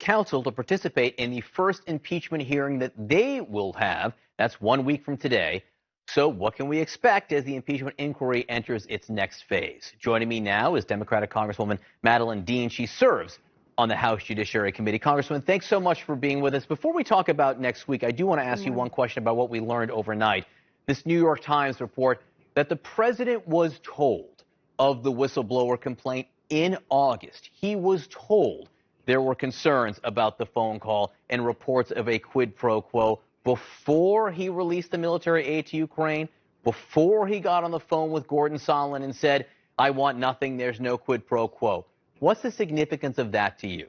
counsel to participate in the first impeachment hearing that they will have. That's 1 week from today. So what can we expect as the impeachment inquiry enters its next phase? Joining me now is Democratic Congresswoman Madeleine Dean. She serves on the House Judiciary Committee. Congresswoman, thanks so much for being with us. Before we talk about next week, I do want to ask you one question about what we learned overnight. This New York Times report that the president was told of the whistleblower complaint in August. He was told there were concerns about the phone call and reports of a quid pro quo before he released the military aid to Ukraine, before he got on the phone with Gordon Sondland and said, I want nothing, there's no quid pro quo. What's the significance of that to you?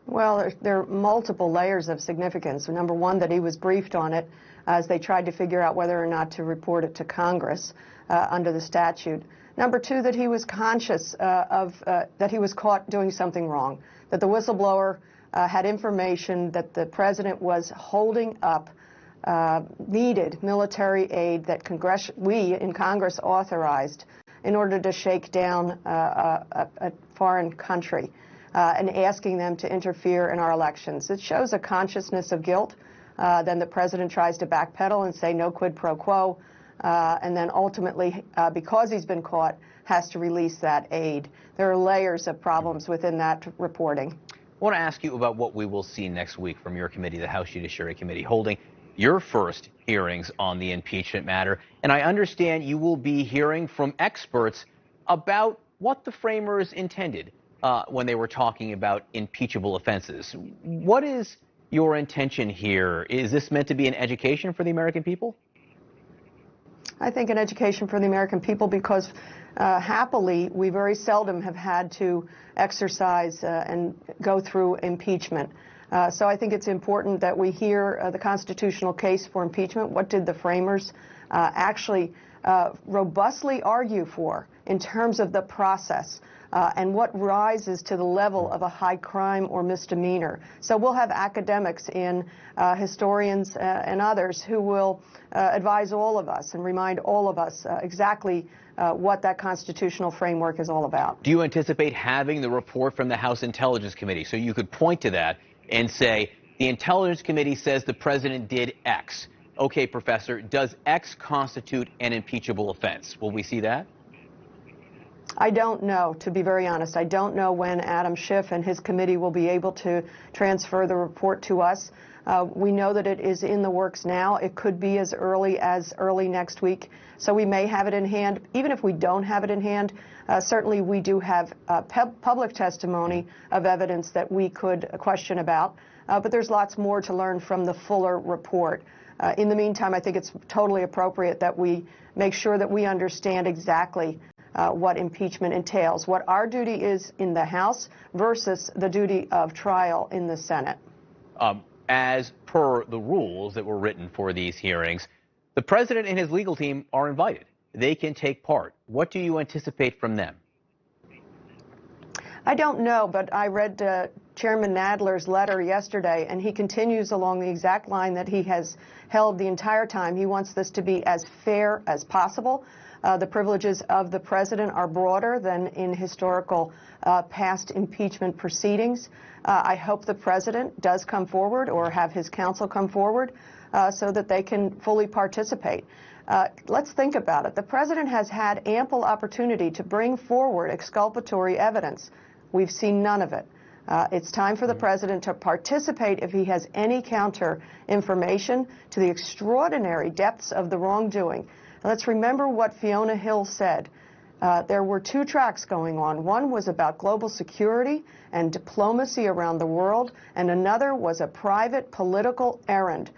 Well, there are multiple layers of significance. Number one, that he was briefed on it as they tried to figure out whether or not to report it to Congress under the statute. Number two, that he was conscious that he was caught doing something wrong, that the whistleblower had information that the president was holding up needed military aid that we in Congress authorized in order to shake down a foreign country and asking them to interfere in our elections. It shows a consciousness of guilt. Then the president tries to backpedal and say no quid pro quo, and then ultimately, because he's been caught, has to release that aid. There are layers of problems within that reporting. I want to ask you about what we will see next week from your committee, the House Judiciary Committee, holding your first hearings on the impeachment matter. And I understand you will be hearing from experts about what the framers intended when they were talking about impeachable offenses. What is your intention here? Is this meant to be an education for the American people? I think an education for the American people because happily we very seldom have had to exercise and go through impeachment. So I think it's important that we hear the constitutional case for impeachment. What did the framers actually robustly argue for in terms of the process? And what rises to the level of a high crime or misdemeanor. So we'll have academics and historians and others who will advise all of us and remind all of us exactly what that constitutional framework is all about. Do you anticipate having the report from the House Intelligence Committee so you could point to that and say, the Intelligence Committee says the president did X. Okay, Professor, does X constitute an impeachable offense? Will we see that? I don't know, to be very honest. I don't know when Adam Schiff and his committee will be able to transfer the report to us. We know that it is in the works now. It could be as early next week. So we may have it in hand. Even if we don't have it in hand, certainly we do have public testimony of evidence that we could question about. But there's lots more to learn from the fuller report. In the meantime, I think it's totally appropriate that we make sure that we understand exactly what impeachment entails, what our duty is in the House versus the duty of trial in the Senate. As per the rules that were written for these hearings, the president and his legal team are invited. They can take part. What do you anticipate from them? I don't know, but I read Chairman Nadler's letter yesterday, and he continues along the exact line that he has held the entire time. He wants this to be as fair as possible. The privileges of the president are broader than in historical past impeachment proceedings. I hope the president does come forward or have his counsel come forward so that they can fully participate. Let's think about it. The president has had ample opportunity to bring forward exculpatory evidence. We've seen none of it. It's time for the president to participate if he has any counter information to the extraordinary depths of the wrongdoing. Let's remember what Fiona Hill said. There were two tracks going on. One was about global security and diplomacy around the world, and another was a private political errand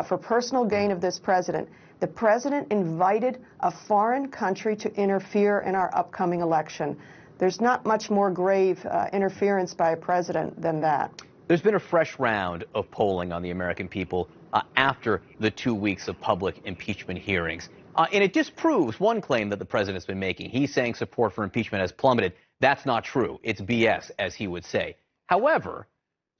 for personal gain of this president. The president invited a foreign country to interfere in our upcoming election. There's not much more grave interference by a president than that. There's been a fresh round of polling on the American people after the 2 weeks of public impeachment hearings. And it disproves one claim that the president's been making. He's saying support for impeachment has plummeted. That's not true. It's BS, as he would say. However,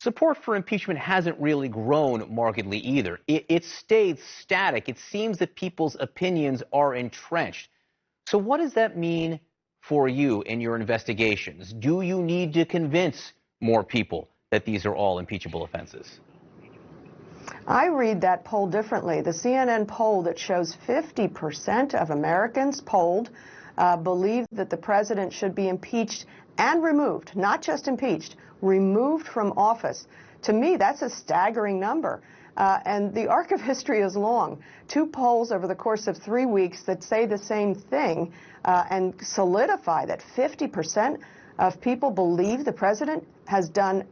support for impeachment hasn't really grown markedly either. It stayed static. It seems that people's opinions are entrenched. So what does that mean for you in your investigations? Do you need to convince more people that these are all impeachable offenses? I read that poll differently. The CNN poll that shows 50% of Americans polled believe that the president should be impeached and removed, not just impeached, removed from office. To me, that's a staggering number. And the arc of history is long. 2 polls over the course of 3 weeks that say the same thing and solidify that 50% of people believe the president has done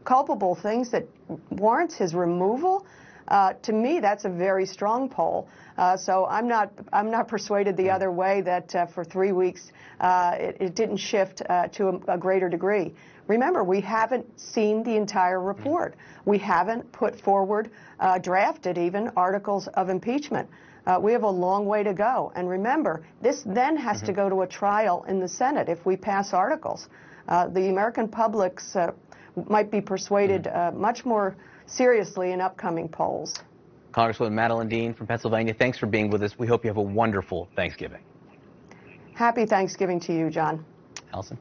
culpable things that warrants his removal. To me, that's a very strong poll. So I'm not persuaded the other way that for 3 weeks it didn't shift to a greater degree. Remember, we haven't seen the entire report. We haven't put forward, drafted even, articles of impeachment. We have a long way to go. And remember, this then has to go to a trial in the Senate if we pass articles. The American public might be persuaded much more seriously in upcoming polls. Congresswoman Madeline Dean from Pennsylvania, thanks for being with us. We hope you have a wonderful Thanksgiving. Happy Thanksgiving to you, John. Allison?